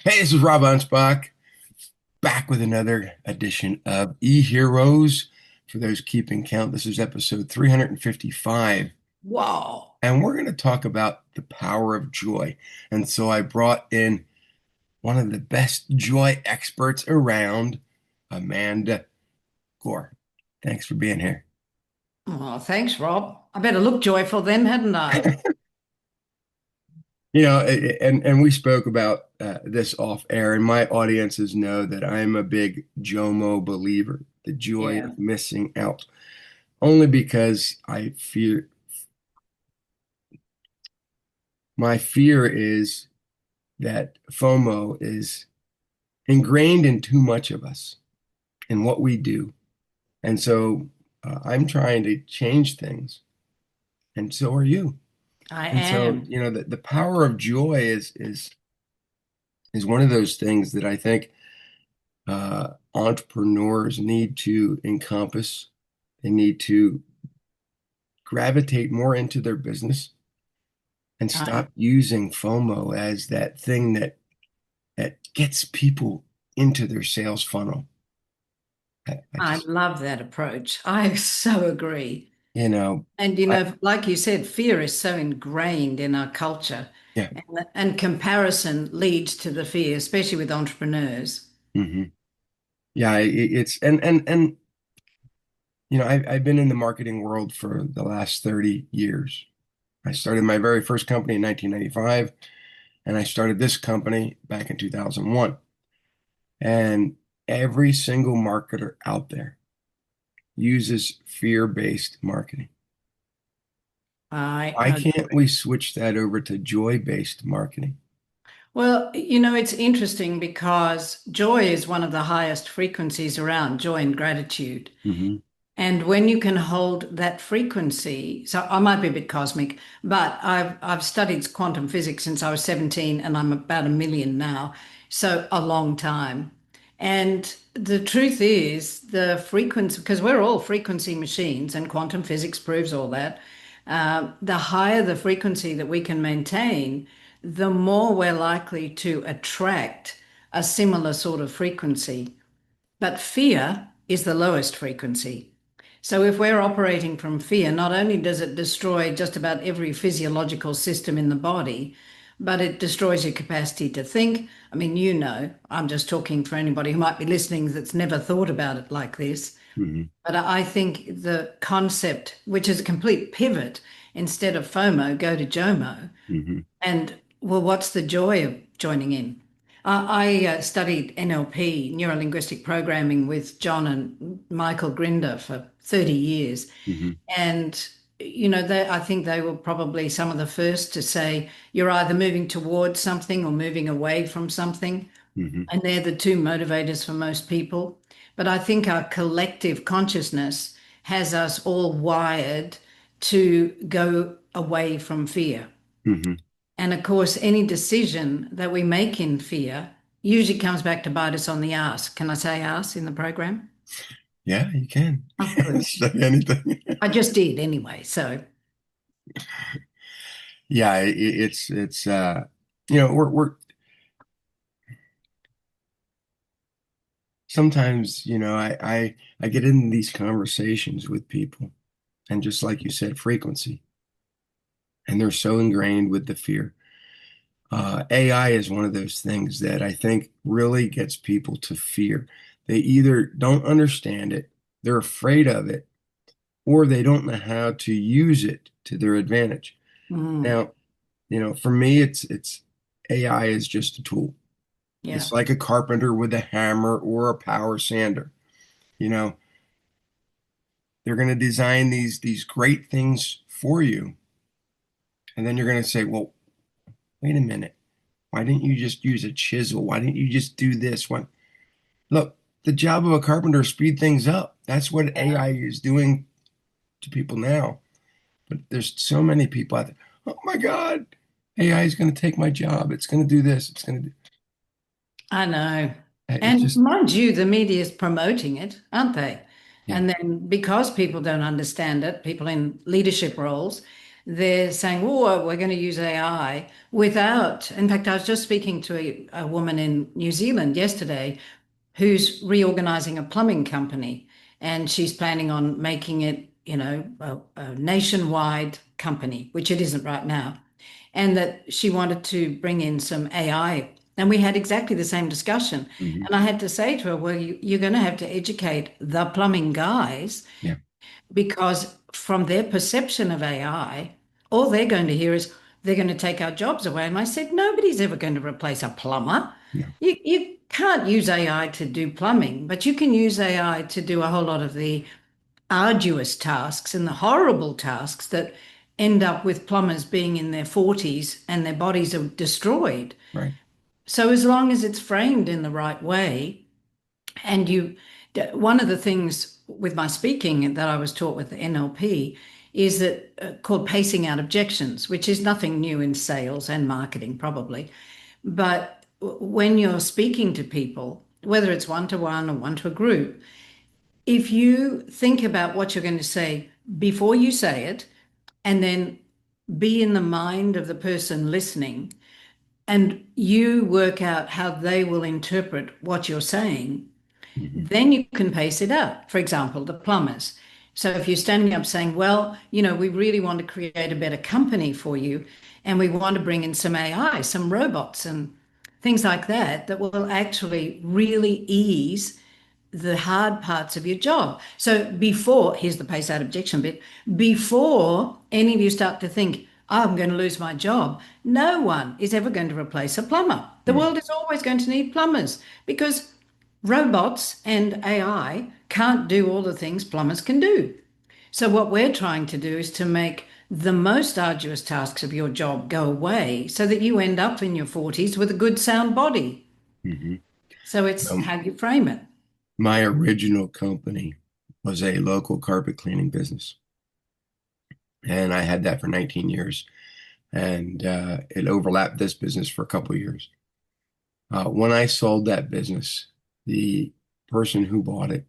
Hey, this is Rob Anspach, back with another edition of E-Heroes. For those keeping count, this is episode 355, Wow. and we're going to talk about the power of joy. And so I brought in one of the best joy experts around, Amanda Gore. Thanks for being here. Oh, thanks, Rob. I better look joyful then, hadn't I? And we spoke about this off air, and my audiences know that I'm a big JOMO believer, the joy Yeah, of missing out. Only because I fear my fear is that FOMO is ingrained in too much of us in what we do. And so I'm trying to change things, and so are you. I And so, am. the power of joy is one of those things that I think entrepreneurs need to encompass. They need to gravitate more into their business and I stop using FOMO as that thing that gets people into their sales funnel. I I just, love that approach. I so agree. you know, And I, like you said, fear is so ingrained in our culture, yeah, and comparison leads to the fear, especially with entrepreneurs. hmm yeah, it's and I've been in the marketing world for the last 30 years. I started my very first company in 1995, and I started this company back in 2001. And every single marketer out there uses fear-based marketing. I Why can't agree. we switch that over to joy-based marketing? Well, it's interesting because joy is one of the highest frequencies around, joy and gratitude. Hmm. And when you can hold that frequency, so I might be a bit cosmic, but I've studied quantum physics since I was 17 and I'm about a million now. So a long time. And the truth is the frequency, because we're all frequency machines and quantum physics proves all that. The higher the frequency that we can maintain, the more we're likely to attract a similar sort of frequency. But fear is the lowest frequency. So if we're operating from fear, not only does it destroy just about every physiological system in the body, but it destroys your capacity to think. I mean, I'm just talking for anybody who might be listening that's never thought about it like this. Hmm. But I think the concept, which is a complete pivot, instead of FOMO, go to JOMO. Hmm. And well, what's the joy of joining in? I studied NLP, neuro linguistic programming, with John and Michael Grinder for 30 years. Hmm. And, I think they were probably some of the first to say you're either moving towards something or moving away from something. Hmm. And they're the two motivators for most people. But I think our collective consciousness has us all wired to go away from fear. Hmm. And of course, any decision that we make in fear usually comes back to bite us on the ass. Can I say ass in the program? Yeah, you can Oh, good. say anything. I just did anyway. So Yeah, it's we're sometimes, I get in these conversations with people, and just like you said, frequency, and they're so ingrained with the fear. AI is one of those things that I think really gets people to fear. They either don't understand it, they're afraid of it, or they don't know how to use it to their advantage. mm, Now, for me, it's AI is just a tool. yeah. It's like a carpenter with a hammer or a power sander. You know, they're going to design these great things for you, and then you're going to say, "Well, wait a minute. Why didn't you just use a chisel? Why didn't you just do this one?" Look, the job of a carpenter is speed things up. That's what AI is doing to people now. But there's so many people out there. Oh my God, AI is going to take my job. It's going to do this. It's going to do. I know. It's And just, mind you, the media is promoting it, aren't they? yeah. And then because people don't understand it, people in leadership roles, they're saying, oh, we're going to use AI without, in fact, I was just speaking to a woman in New Zealand yesterday who's reorganizing a plumbing company, and she's planning on making it, a nationwide company, which it isn't right now, and that she wanted to bring in some AI. And we had exactly the same discussion. Hmm. And I had to say to her, well, you're going to have to educate the plumbing guys, Yeah. because from their perception of AI, all they're going to hear is they're going to take our jobs away. And I said, nobody's ever going to replace a plumber. Yeah. You can't use AI to do plumbing, but you can use AI to do a whole lot of the arduous tasks and the horrible tasks that end up with plumbers being in their 40s and their bodies are destroyed. Right. So as long as it's framed in the right way, and one of the things with my speaking that I was taught with the NLP is that called pacing out objections, which is nothing new in sales and marketing, probably. But when you're speaking to people, whether it's one to one or one to a group, if you think about what you're going to say before you say it, and then be in the mind of the person listening, and you work out how they will interpret what you're saying, Hmm. then you can pace it out. For example, the plumbers. So if you're standing up saying, well, we really want to create a better company for you, and we want to bring in some AI, some robots, and things like that, that will actually really ease the hard parts of your job. So here's the pace out objection bit, before any of you start to think, oh, I'm going to lose my job, no one is ever going to replace a plumber. The Hmm. world is always going to need plumbers, because robots and AI can't do all the things plumbers can do. So what we're trying to do is to make the most arduous tasks of your job go away so that you end up in your 40s with a good sound body. Hmm. So it's Um, how you frame it. my original company was a local carpet cleaning business, and I had that for 19 years, and it overlapped this business for a couple of years. When I sold that business, the person who bought it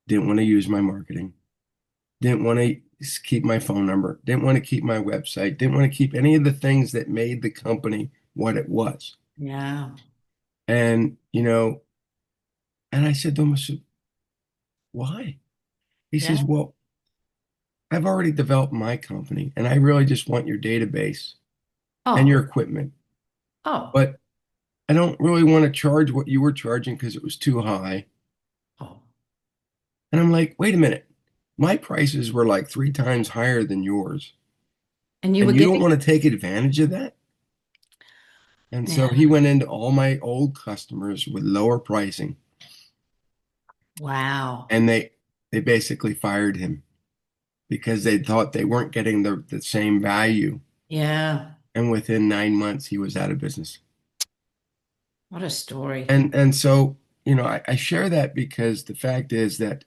didn't want to use my marketing, didn't want to keep my phone number, didn't want to keep my website, didn't want to keep any of the things that made the company what it was. Yeah. And, and I said to him, I said, why? He Yeah. says, well, I've already developed my company and I really just want your database and your Oh, equipment. oh, But I don't really want to charge what you were charging because it was too high. oh. And I'm like, wait a minute. My prices were like 3 times higher than yours. And you were And you don't getting, want to take advantage of that? And so yeah. he went into all my old customers with lower pricing, Wow. and they basically fired him because they thought they weren't getting the same value. Yeah. And within 9 months, he was out of business. What a story. And so, I share that because the fact is that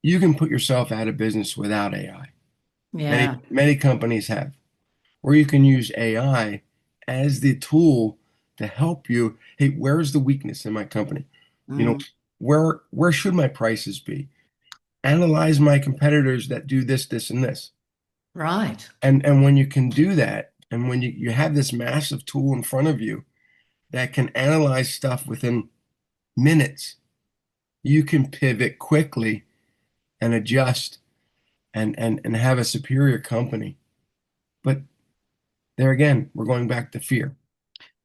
you can put yourself out of business without AI. Many Yeah. many companies have. Or you can use AI as the tool to help you. Hey, where's the weakness in my company? You know, Mm, where should my prices be? Analyze my competitors that do this, this, and this. right. And when you can do that, and when you have this massive tool in front of you that can analyze stuff within minutes, you can pivot quickly and adjust and have a superior company. But there again, we're going back to fear.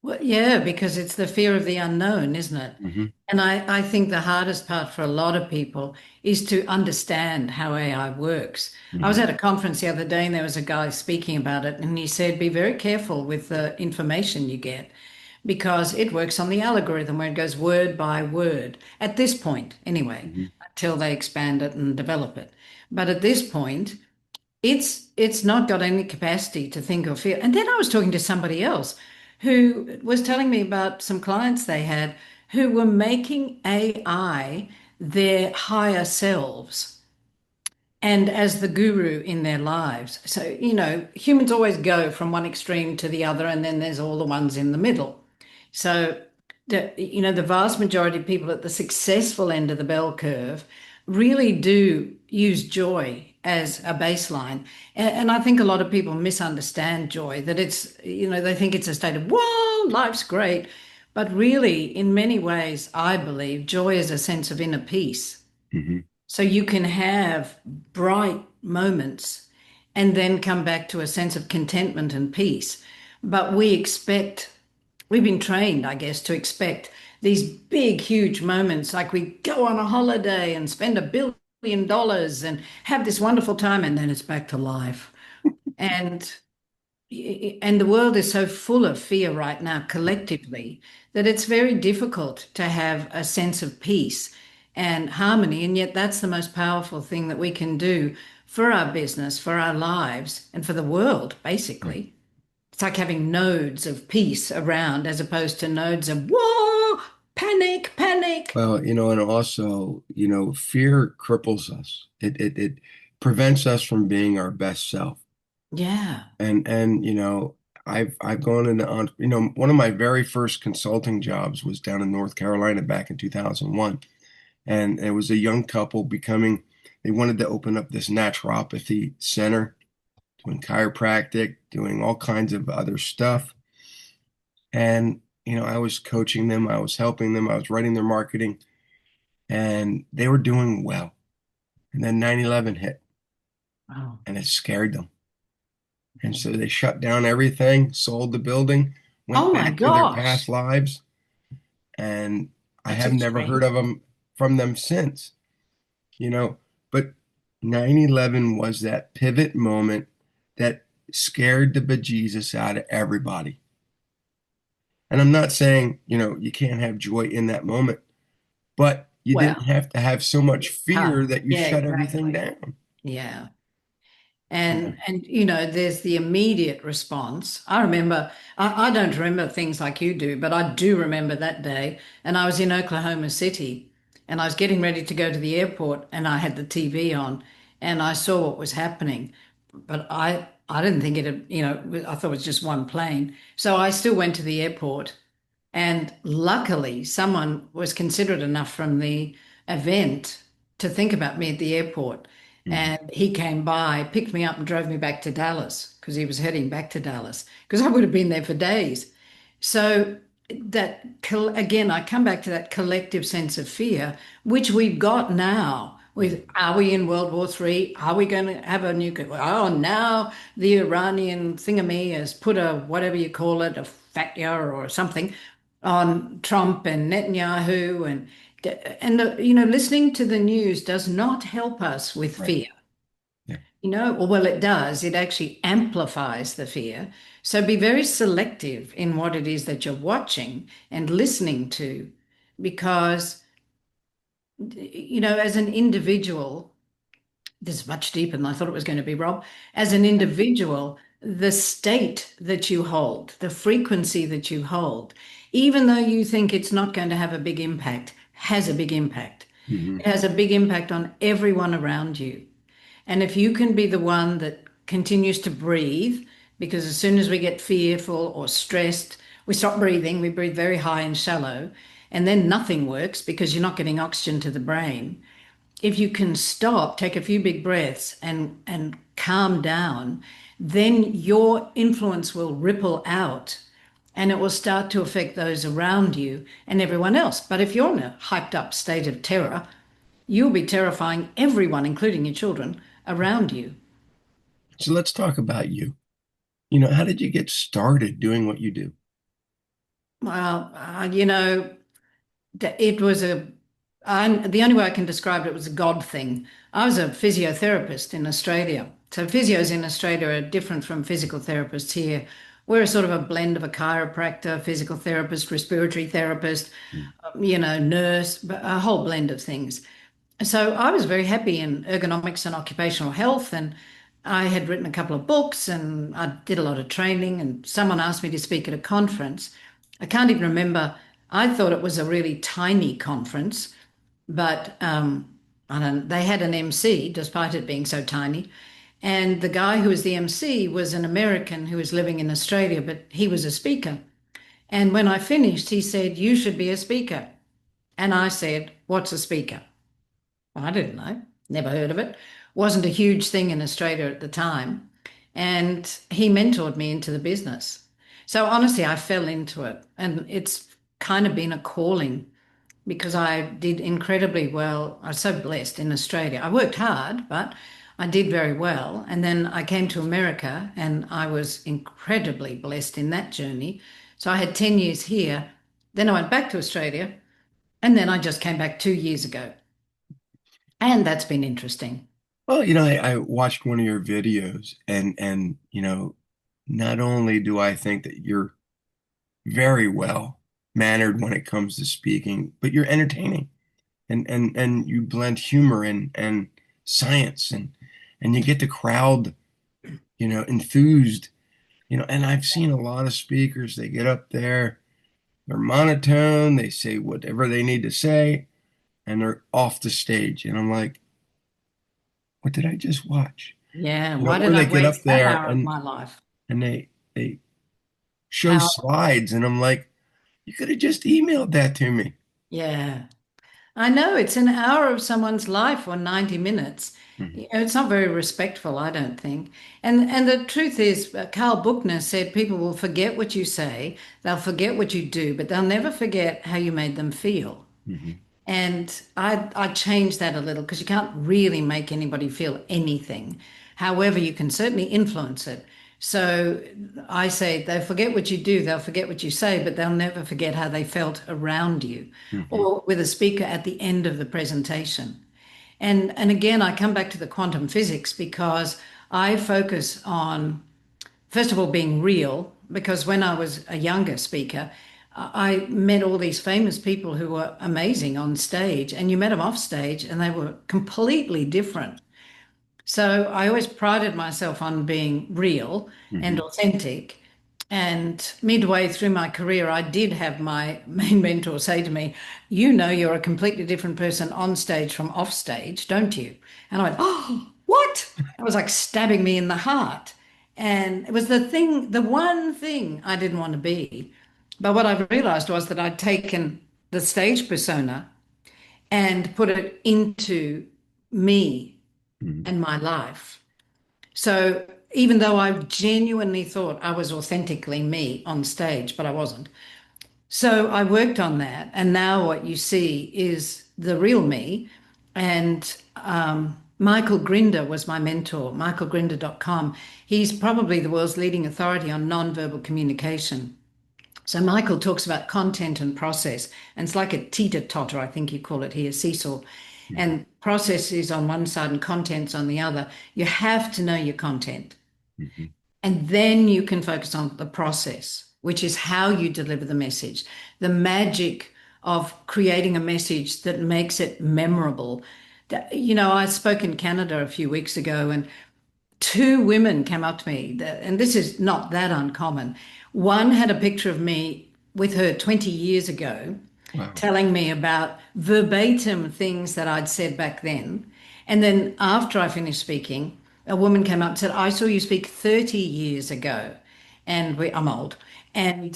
Well, yeah, because it's the fear of the unknown, isn't it? Hmm. And I think the hardest part for a lot of people is to understand how AI works. I was Hmm. at a conference the other day and there was a guy speaking about it, and he said, be very careful with the information you get, because it works on the algorithm where it goes word by word at this point, anyway, Hmm. until they expand it and develop it. But at this point, it's not got any capacity to think or feel. And then I was talking to somebody else who was telling me about some clients they had who were making AI their higher selves and as the guru in their lives. So, humans always go from one extreme to the other, and then there's all the ones in the middle. So, the vast majority of people at the successful end of the bell curve really do use joy as a baseline. And I think a lot of people misunderstand joy, that it's, they think it's a state of, whoa, life's great. But really, in many ways, I believe joy is a sense of inner peace. Hmm. So you can have bright moments and then come back to a sense of contentment and peace. But we've been trained, I guess, to expect these big, huge moments, like we go on a holiday and spend $1 billion and have this wonderful time, and then it's back to life. And and the world is so full of fear right now, collectively, that it's very difficult to have a sense of peace and harmony. And yet, that's the most powerful thing that we can do for our business, for our lives, and for the world, Right. basically. It's like having nodes of peace around as opposed to nodes of, whoa, panic, panic. Well, and also, fear cripples us. It prevents us from being our best self. Yeah. And I've gone into one of my very first consulting jobs was down in North Carolina back in 2001. And it was a young couple they wanted to open up this naturopathy center, doing chiropractic, doing all kinds of other stuff. And, I was coaching them, I was helping them, I was writing their marketing, and they were doing well. And then 9/11 hit, Oh, and it scared them. And so they shut down everything, sold the building, went oh my back to their gosh. past lives, and I That's have never heard extreme. of them from them since, you know. But 9/11 was that pivot moment that scared the bejesus out of everybody. And I'm not saying, you can't have joy in that moment, but you didn't Well, have to have so much fear huh. that you Yeah, shut everything exactly. down. Yeah. You know. And there's the immediate response. I remember, I don't remember things like you do, but I do remember that day. And I was in Oklahoma City and I was getting ready to go to the airport and I had the TV on and I saw what was happening. But I didn't think it had, I thought it was just one plane. So I still went to the airport and luckily, someone was considerate enough from the event to think about me at the airport. Mhm. And he came by, picked me up, and drove me back to Dallas because he was heading back to Dallas because I would have been there for days. So again, I come back to that collective sense of fear, which we've got now. Are we in World War III? Are we going to have a nuclear? Oh, now the Iranian thingamy has put a whatever you call it, a fatya or something, on Trump and Netanyahu listening to the news does not help us with Right. fear. Yeah. Or well, it does. It actually amplifies the fear. So be very selective in what it is that you're watching and listening to, because, as an individual, this is much deeper than I thought it was going to be, Rob. As an individual, the state that you hold, the frequency that you hold, even though you think it's not going to have a big impact, has a big impact. Hmm. It has a big impact on everyone around you. And if you can be the one that continues to breathe, because as soon as we get fearful or stressed, we stop breathing, we breathe very high and shallow, and then nothing works because you're not getting oxygen to the brain. If you can stop, take a few big breaths and calm down, then your influence will ripple out and it will start to affect those around you and everyone else. But if you're in a hyped up state of terror, you'll be terrifying everyone, including your children, around you. So let's talk about you. How did you get started doing what you do? Well, it was the only way I can describe it was a God thing. I was a physiotherapist in Australia. So physios in Australia are different from physical therapists here. We're a sort of a blend of a chiropractor, physical therapist, respiratory therapist, Mm. nurse, but a whole blend of things. So I was very happy in ergonomics and occupational health, and I had written a couple of books and I did a lot of training, and someone asked me to speak at a conference. I can't even remember. I thought it was a really tiny conference, but I don't. They had an MC, despite it being so tiny. And the guy who was the MC was an American who was living in Australia, but he was a speaker. And when I finished, he said, "You should be a speaker." And I said, "What's a speaker?" I didn't know, never heard of it. wasn't a huge thing in Australia at the time. And he mentored me into the business. So honestly, I fell into it, and it's kind of been a calling because I did incredibly well. I was so blessed in Australia. I worked hard, but I did very well. And then I came to America and I was incredibly blessed in that journey. So I had 10 years here. Then I went back to Australia and then I just came back 2 years ago. And that's been interesting. Well, I watched one of your videos and not only do I think that you're very well mannered when it comes to speaking, but you're entertaining and you blend humor and science and you get the crowd, enthused, and I've seen a lot of speakers, they get up there, they're monotone, they say whatever they need to say, and they're off the stage. And I'm like, what did I just watch? Yeah. Why Or did they I get up waste that there hour of my life? and they show How, slides, and I'm like, you could have just emailed that to me. yeah. I know it's an hour of someone's life or 90 minutes. Mhm, It's not very respectful, I don't think. And the truth is, Carl Buchner said people will forget what you say, they'll forget what you do, but they'll never forget how you made them feel. mhm, And I changed that a little because you can't really make anybody feel anything. However, you can certainly influence it. So I say they'll forget what you do, they'll forget what you say, but they'll never forget how they felt around you mhm, or with a speaker at the end of the presentation. And again, I come back to the quantum physics because I focus on, first of all, being real, because when I was a younger speaker, I met all these famous people who were amazing on stage, and you met them off stage, and they were completely different. So I always prided myself on being real and mhm, authentic. And midway through my career, I did have my main mentor say to me, "You know, you're a completely different person on stage from off stage, don't you?" And I went, "Oh, what?" It was like stabbing me in the heart. And it was the one thing I didn't want to be. But what I realized was that I'd taken the stage persona and put it into me mhm, and my life. So even though I genuinely thought I was authentically me on stage, but I wasn't. So I worked on that. And now what you see is the real me. And Michael Grinder was my mentor, michaelgrinder.com. He's probably the world's leading authority on nonverbal communication. So Michael talks about content and process, and it's like a teeter-totter, I think you call it here, seesaw. mhm, And process is on one side and content's on the other. You have to know your content, mhm. and then you can focus on the process, which is how you deliver the message, the magic of creating a message that makes it memorable. I spoke in Canada a few weeks ago, and two women came up to me, and this is not that uncommon. One had a picture of me with her 20 years ago, Wow. telling me about verbatim things that I'd said back then. And then after I finished speaking, a woman came up and said, "I saw you speak 30 years ago." And I'm old, and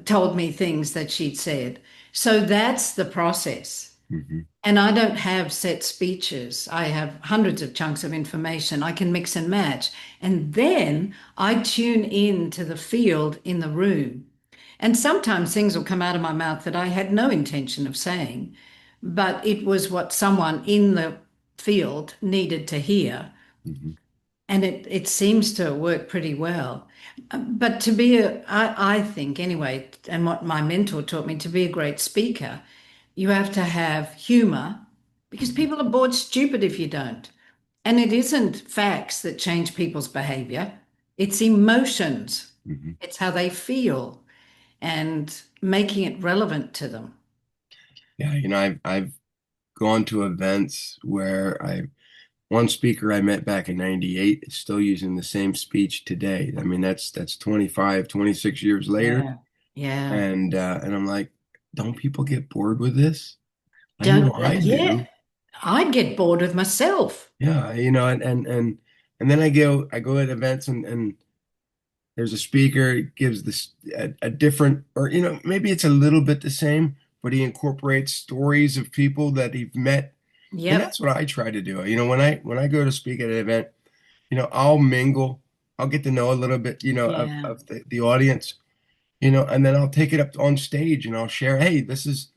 told me things that she'd said. So that's the process. Mhm, And I don't have set speeches. I have hundreds of chunks of information. I can mix and match. And then I tune in to the field in the room. And sometimes things will come out of my mouth that I had no intention of saying, but it was what someone in the field needed to hear. mhm. And it seems to work pretty well. But I think anyway, and what my mentor taught me, to be a great speaker, you have to have humor because people are bored stupid if you don't. And it isn't facts that change people's behavior, it's emotions, Mhm. it's how they feel and making it relevant to them. Yeah, I've gone to events where one speaker I met back in '98 is still using the same speech today. I mean, that's 25, 26 years later. Yeah. Yeah. And I'm like, don't people get bored with this? I know Don't, I yeah. do. I'd get bored with myself. Yeah, and then I go at events and there's a speaker gives this a different, or maybe it's a little bit the same, but he incorporates stories of people that he's met And Yep. that's what I try to do. When I go to speak at an event, I'll mingle, I'll get to know a little bit, Yeah. of the audience, and then I'll take it up on stage and I'll share, hey, this is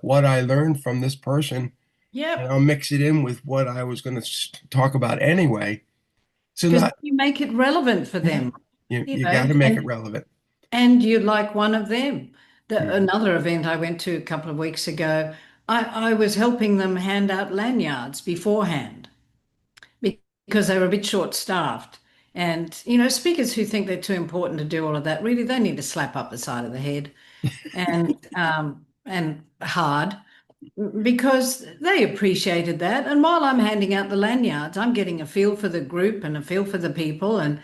what I learned from this person, and Yep. I'll mix it in with what I was going to talk about anyway. So Because that, you make it relevant for yeah, them, you got to make it relevant. and you're like one of them. Mhm. Another event I went to a couple of weeks ago, I was helping them hand out lanyards beforehand because they were a bit short-staffed. And, speakers who think they're too important to do all of that, really, they need to slap up the side of the head and hard because they appreciated that. And while I'm handing out the lanyards, I'm getting a feel for the group and a feel for the people. And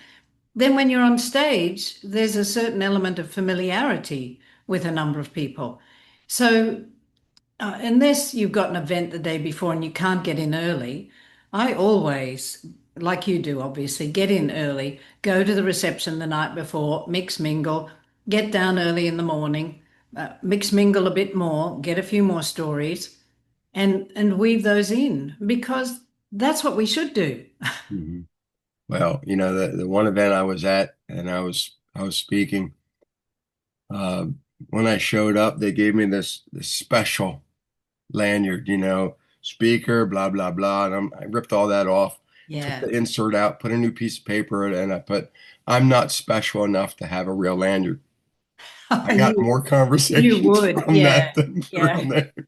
then when you're on stage, there's a certain element of familiarity with a number of people. So, unless you've got an event the day before and you can't get in early, I always, like you do, obviously, get in early, go to the reception the night before, mix mingle, get down early in the morning, mix mingle a bit more, get a few more stories, and weave those in because that's what we should do. Mhm. Well, the one event I was at, and I was speaking. Uh, when I showed up, they gave me this special lanyard, speaker, blah blah blah, and I ripped all that off, took Yeah. the insert out, put a new piece of paper in it, and I put, "I'm not special enough to have a real lanyard." I got You more you conversations would, from yeah, that than the real yeah. name.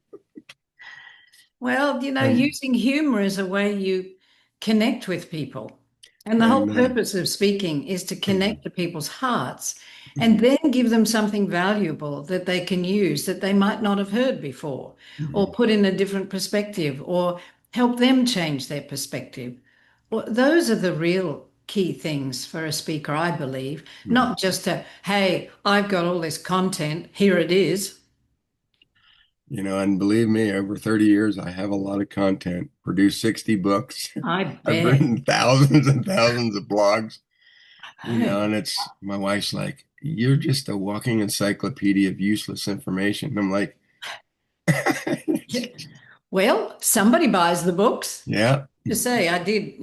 Well, And using humor is a way you connect with people. And the whole and purpose of speaking is to mhm, connect to people's hearts and mhm, then give them something valuable that they can use that they might not have heard before, or mhm, put in a different perspective, or help them change their perspective. Well, those are the real key things for a speaker, I believe, mhm. not just a, hey, I've got all this content, here it is. And believe me, over 30 years, I have a lot of content, produced 60 books. I I've bet. written thousands and thousands of blogs, Hey. and it's my wife's like, "You're just a walking encyclopedia of useless information." I'm like, Yeah. Well, somebody buys the books. yeah. To say, I did,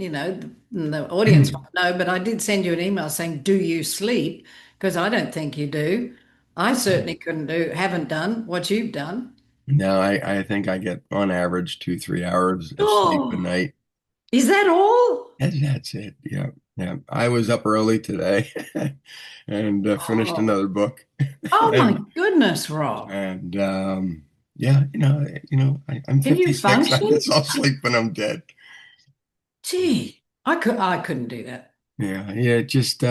the audience won't know, but I did send you an email saying, do you sleep? Because I don't think you do. I certainly haven't done what you've done. No, I think I get on average 2, 3 hours of sleep a Oh, night. is that all? That's it. Yeah. Yeah. I was up early today and finished Oh, another book. oh my And goodness, Rob. and yeah, I'm Can you 56. I function? guess I'll sleep when I'm dead. Gee, I couldn't do that. Yeah. Yeah. Just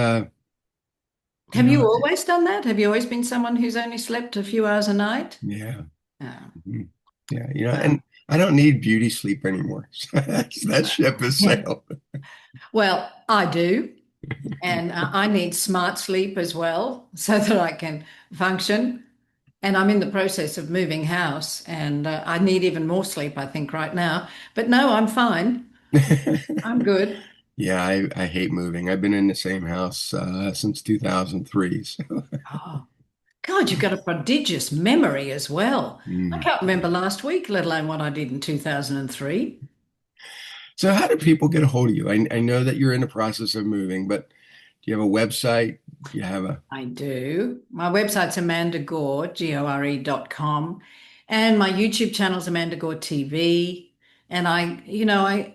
you Have you know, always done that? Have you always been someone who's only slept a few hours a night? yeah. Oh, Mhm. Yeah. well, And I don't need beauty sleep anymore. That ship has yeah. sailed. Well, I do. And I need smart sleep as well so that I can function. And I'm in the process of moving house and I need even more sleep, I think, right now. But no, I'm fine. I'm good. Yeah, I hate moving. I've been in the same house since 2003. So, Oh, God, you've got a prodigious memory as well. I mm. can't remember last week, let alone what I did in 2003. So how do people get a hold of you? I know that you're in the process of moving, but do you have a website? Do you have a I do. My website's Amanda Gore, Gore.com. And my YouTube channel's Amanda Gore TV. And I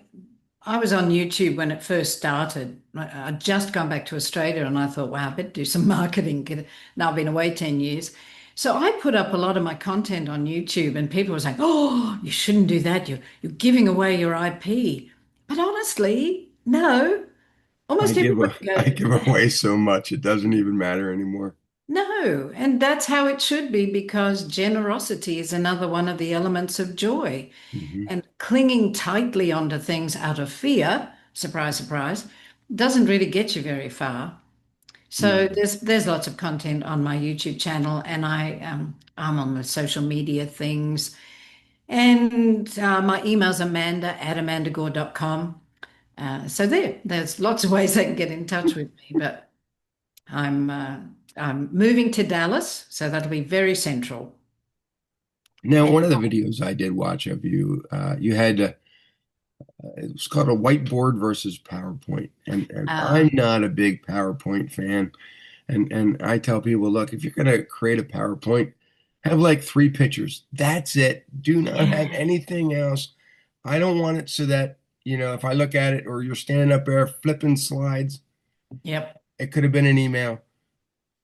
was on YouTube when it first started. I'd just gone back to Australia and I thought, wow, I better do some marketing. Now I've been away 10 years. So I put up a lot of my content on YouTube and people were saying, oh, you shouldn't do that. You're giving away your IP. But honestly, no. I Almost give everybody a I goes, give away so much it doesn't even matter anymore. no. And that's how it should be because generosity is another one of the elements of joy. Hmm. And clinging tightly onto things out of fear, surprise, surprise, doesn't really get you very far. So No. there's lots of content on my YouTube channel, and I'm on the social media things. And my email's amanda@amandagore.com. So there's lots of ways they can get in touch with me. But I'm uh, I'm moving to Dallas, so that'll be very central. Now, one of the videos I did watch of you, you had it was called a whiteboard versus PowerPoint, and I'm Ah, not a big PowerPoint fan. And I tell people, look, if you're going to create a PowerPoint, have like three pictures. That's it. Do not have yeah. anything else. I don't want it so that, if I look at it or you're standing up there flipping slides, Yep, it could have been an email.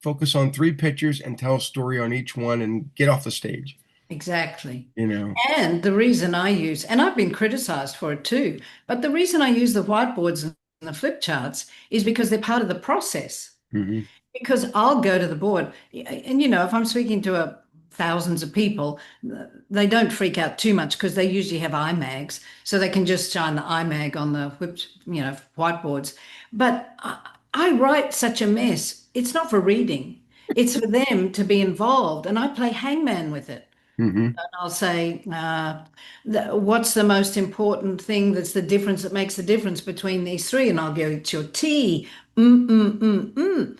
Focus on three pictures and tell a story on each one and get off the stage, exactly. you know. And the reason I use, and I've been criticized for it too, but the reason I use the whiteboards and the flip charts is because they're part of the process. Hmm. Because I'll go to the board, and if I'm speaking to thousands of people, they don't freak out too much because they usually have iMags, so they can just shine the iMag on the whiteboards. But I write such a mess. It's not for reading. It's for them to be involved, and I play hangman with it. Hmm. I'll say, what's the most important thing that's the difference that makes the difference between these three? And I'll go, it's your T, ing.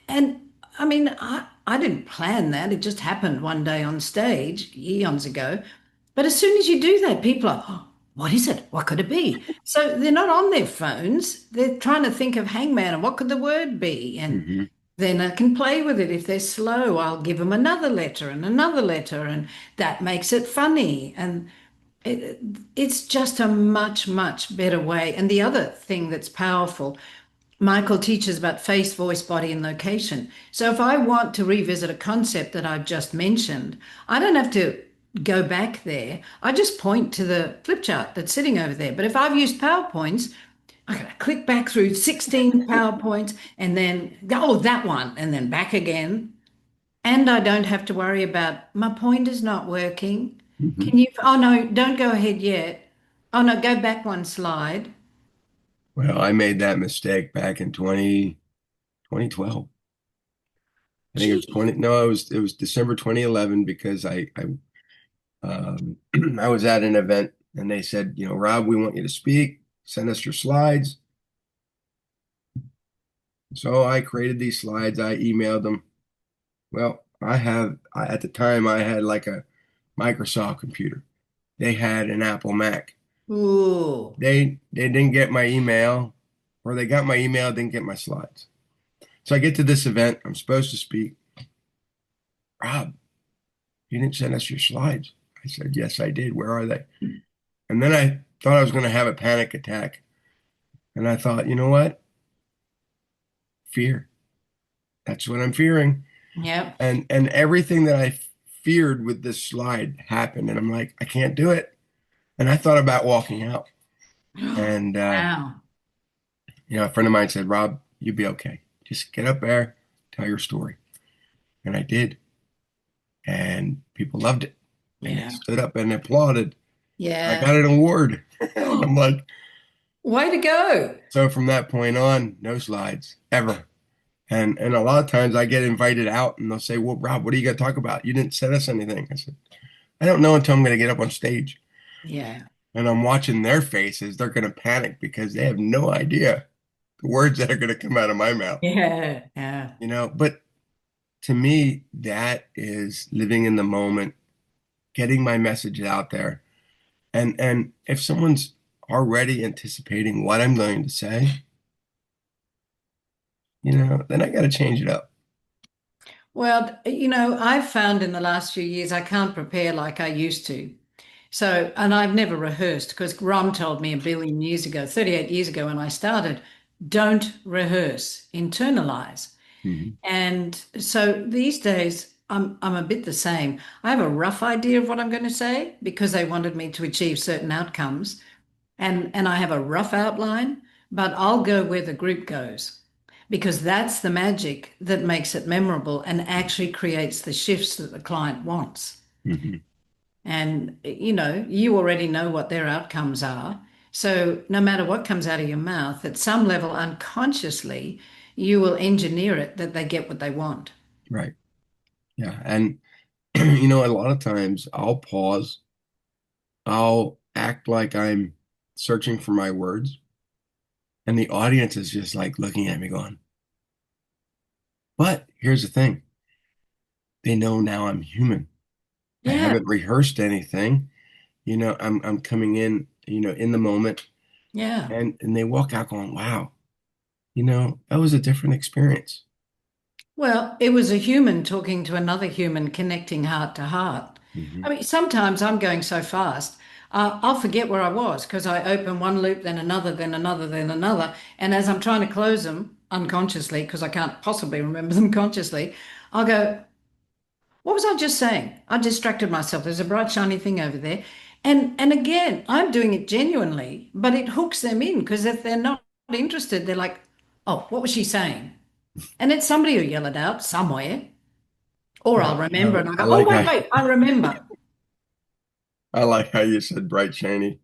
And I mean, I didn't plan that. It just happened one day on stage eons ago. But as soon as you do that, people are, oh, what is it? What could it be? So they're not on their phones. They're trying to think of hangman and what could the word be? And Hmm. then I can play with it. If they're slow, I'll give them another letter, and that makes it funny. And it, it's just a much, much better way. And the other thing that's powerful, Michael teaches about face, voice, body, and location. So if I want to revisit a concept that I've just mentioned, I don't have to go back there. I just point to the flip chart that's sitting over there. But if I've used PowerPoints, I gotta click back through 16 PowerPoints and then go, oh, that one, and then back again. And I don't have to worry about my pointer's not working. Hmm. Can you, oh no, don't go ahead yet. Oh no, go back one slide. Well, I made that mistake back in 2012. I think it was Gee, 20, no, it was December 2011 because um, I was at an event and they said, Rob, we want you to speak. Send us your slides. So I created these slides. I emailed them. Well, at the time I had like a Microsoft computer. They had an Apple Mac. ooh, They didn't get my email, or they got my email, didn't get my slides. So I get to this event. I'm supposed to speak. Rob, you didn't send us your slides. I said, yes, I did. Where are they? And then I thought I was going to have a panic attack. And I thought, you know what? Fear. That's what I'm fearing. yep. And everything that I feared with this slide happened. And I'm like, I can't do it. And I thought about walking out. And Wow. a friend of mine said, Rob, you'll be okay. Just get up there, tell your story. And I did. And people loved it. And they Yeah. stood up and applauded. I Yeah. got an award. And I'm like, Way to go. so from that point on, no slides ever. And a lot of times I get invited out and they'll say, well, Rob, what are you going to talk about? You didn't send us anything. I said, I don't know until I'm going to get up on stage. Yeah. And I'm watching their faces. They're going to panic because they have no idea the words that are going to come out of my mouth. Yeah. Yeah. But to me, that is living in the moment, getting my message out there. And if someone's already anticipating what I'm going to say, then I got to change it up. Well, I've found in the last few years I can't prepare like I used to. So, and I've never rehearsed because Rom told me a billion years ago, 38 years ago when I started, don't rehearse, internalize. Mhm. And so these days, I'm a bit the same. I have a rough idea of what I'm going to say because they wanted me to achieve certain outcomes, and I have a rough outline, but I'll go where the group goes because that's the magic that makes it memorable and actually creates the shifts that the client wants. Mhm. And you already know what their outcomes are. So no matter what comes out of your mouth, at some level unconsciously, you will engineer it that they get what they want. Right. Yeah. And, a lot of times I'll pause, I'll act like I'm searching for my words, and the audience is just like looking at me going, but here's the thing, they know now I'm human. I Yeah. haven't rehearsed anything. I'm coming in, in the moment, Yeah. and they walk out going, wow, that was a different experience. Well, it was a human talking to another human, connecting heart to heart. Hmm. I mean, sometimes I'm going so fast, I'll forget where I was because I open one loop, then another, then another, then another. And as I'm trying to close them unconsciously, because I can't possibly remember them consciously, I'll go, what was I just saying? I distracted myself. There's a bright, shiny thing over there. And again, I'm doing it genuinely, but it hooks them in because if they're not interested, they're like, oh, what was she saying? And it's somebody who yell it out somewhere. Or I'll Well, remember and I I go, oh, like wait, how wait, I remember. I like how you said bright shiny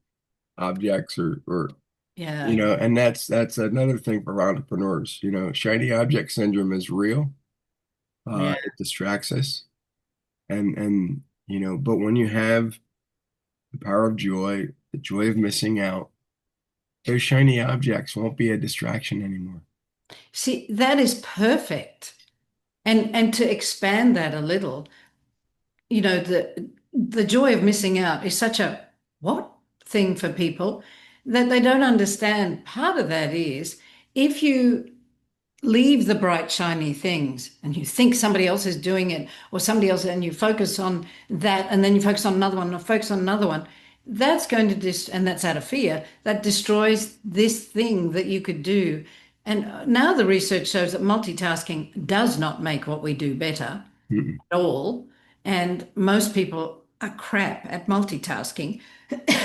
objects or Yeah, and that's another thing for entrepreneurs. Shiny object syndrome is real. yeah. It distracts us, and but when you have the power of joy, the joy of missing out, those shiny objects won't be a distraction anymore. See, that is perfect. And to expand that a little, the joy of missing out is such a what thing for people that they don't understand. Part of that is if you leave the bright, shiny things and you think somebody else is doing it or somebody else, and you focus on that, and then you focus on another one, or focus on another one, that's going to and that's out of fear, that destroys this thing that you could do. And now the research shows that multitasking does not make what we do better Mm-mm. at all. And most people are crap at multitasking.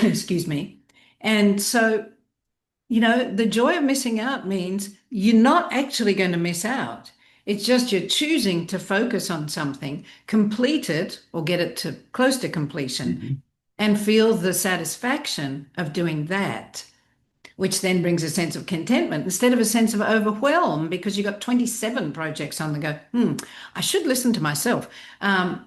Excuse me. And so the joy of missing out means you're not actually going to miss out. It's just you're choosing to focus on something, complete it or get it to close to completion, Mhm. and feel the satisfaction of doing that, which then brings a sense of contentment instead of a sense of overwhelm because you've got 27 projects on the go. I should listen to myself.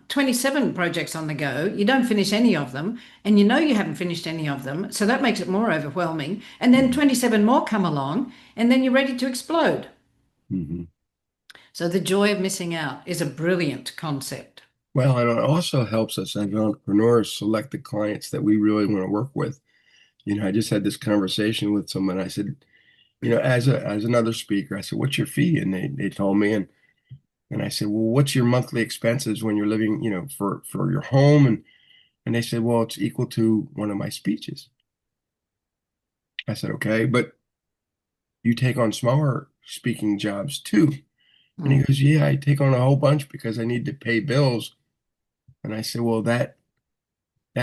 27 projects on the go. You don't finish any of them, and you know you haven't finished any of them. So that makes it more overwhelming. And then Mhm. 27 more come along, and then you're ready to explode. Mhm. So the joy of missing out is a brilliant concept. Well, and it also helps us as entrepreneurs select the clients that we really want to work with. I just had this conversation with someone. I said, as another speaker, I said, "What's your fee?" And they told me, and I said, "Well, what's your monthly expenses when you're living, for your home?" And they said, "Well, it's equal to one of my speeches." I said, "Okay, but you take on smaller speaking jobs too." And he Mm. goes, "Yeah, I take on a whole bunch because I need to pay bills." And I said, "Well, that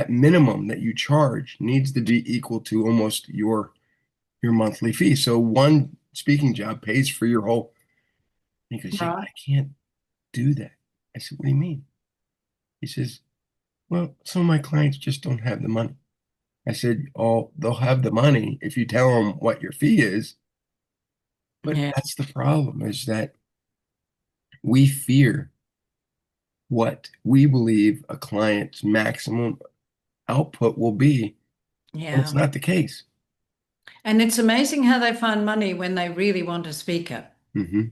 minimum that you charge needs to be equal to almost your monthly fee. So one speaking job pays for your whole." And he goes, "Yeah, but Right. I can't do that." I said, "What do you mean?" He says, "Well, some of my clients just don't have the money." I said, "Oh, they'll have the money if you tell them what your fee is." But Yeah. that's the problem is that we fear what we believe a client's maximum output will be when it's Yeah. not the case. And it's amazing how they find money when they really want a speaker Hmm.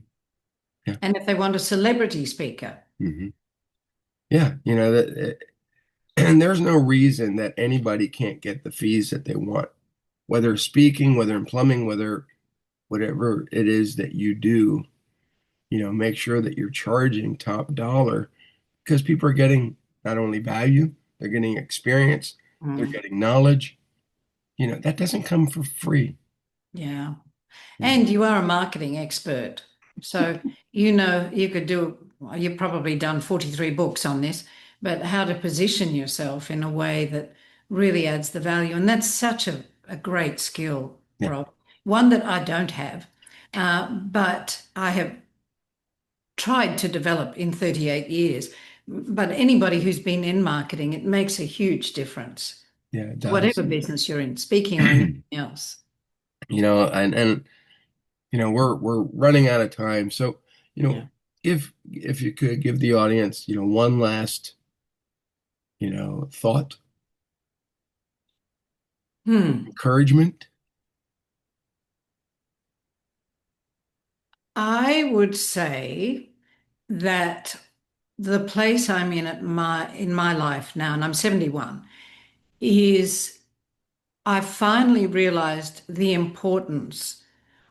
Yeah. and if they want a celebrity speaker. Hmm. Yeah. And there's no reason that anybody can't get the fees that they want, whether speaking, whether in plumbing, whether whatever it is that you do, make sure that you're charging top dollar because people are getting not only value, they're getting experience, they're Mm. getting knowledge. That doesn't come for free. Yeah. You know. And you are a marketing expert. So, you could do, well, you've probably done 43 books on this, but how to position yourself in a way that really adds the value. And that's such a great skill, Yeah. Rob. One that I don't have, but I have tried to develop in 38 years. But anybody who's been in marketing, it makes a huge difference. Yeah, it does. Whatever business you're in, speaking or anything else. And we're running out of time. So, Yeah. if you could give the audience, one last, thought, Hmm. encouragement. I would say that the place I'm in in my life now, and I'm 71, is I finally realized the importance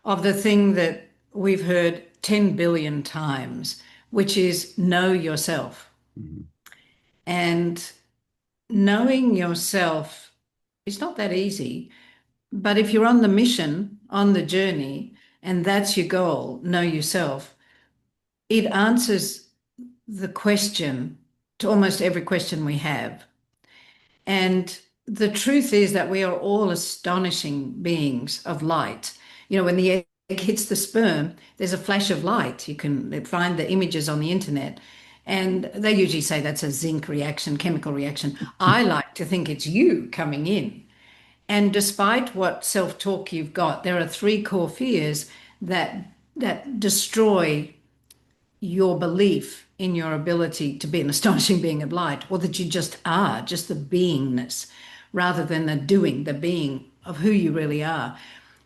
of the thing that we've heard 10 billion times, which is know yourself. Mhm. And knowing yourself is not that easy, but if you're on the mission, on the journey, and that's your goal, know yourself, it answers the question to almost every question we have. And the truth is that we are all astonishing beings of light. You know, when the egg hits the sperm, there's a flash of light. You can find the images on the internet. And they usually say that's a zinc reaction, chemical reaction. I like to think it's you coming in. And despite what self-talk you've got, there are three core fears that destroy your belief in your ability to be an astonishing being of light, or that you just are, just the beingness, rather than the doing, the being of who you really are.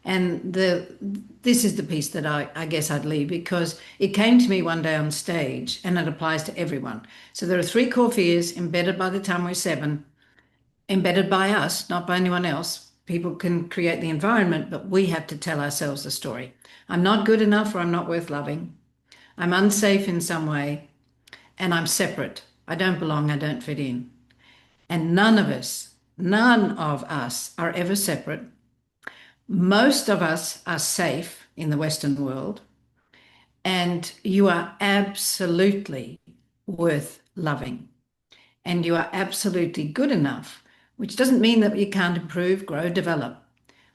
And this is the piece that I guess I'd leave, because it came to me one day on stage, and it applies to everyone. So there are three core fears embedded by the time we're seven, embedded by us, not by anyone else. People can create the environment, but we have to tell ourselves the story. I'm not good enough, or I'm not worth loving. I'm unsafe in some way, and I'm separate. I don't belong, I don't fit in. And none of us are ever separate. Most of us are safe in the Western world, and you are absolutely worth loving. And you are absolutely good enough, which doesn't mean that you can't improve, grow, develop.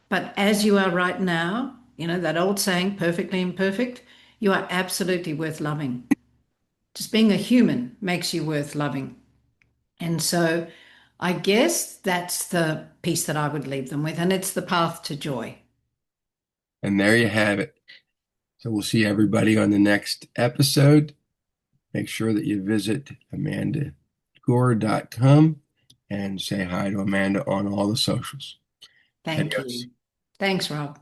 But as you are right now, you know, that old saying, perfectly imperfect, you are absolutely worth loving. Just being a human makes you worth loving. And so I guess that's the piece that I would leave them with, and it's the path to joy. And there you have it. So we'll see everybody on the next episode. Make sure that you visit amandagore.com and say hi to Amanda on all the socials. Thank Adios. you. Thanks, Rob.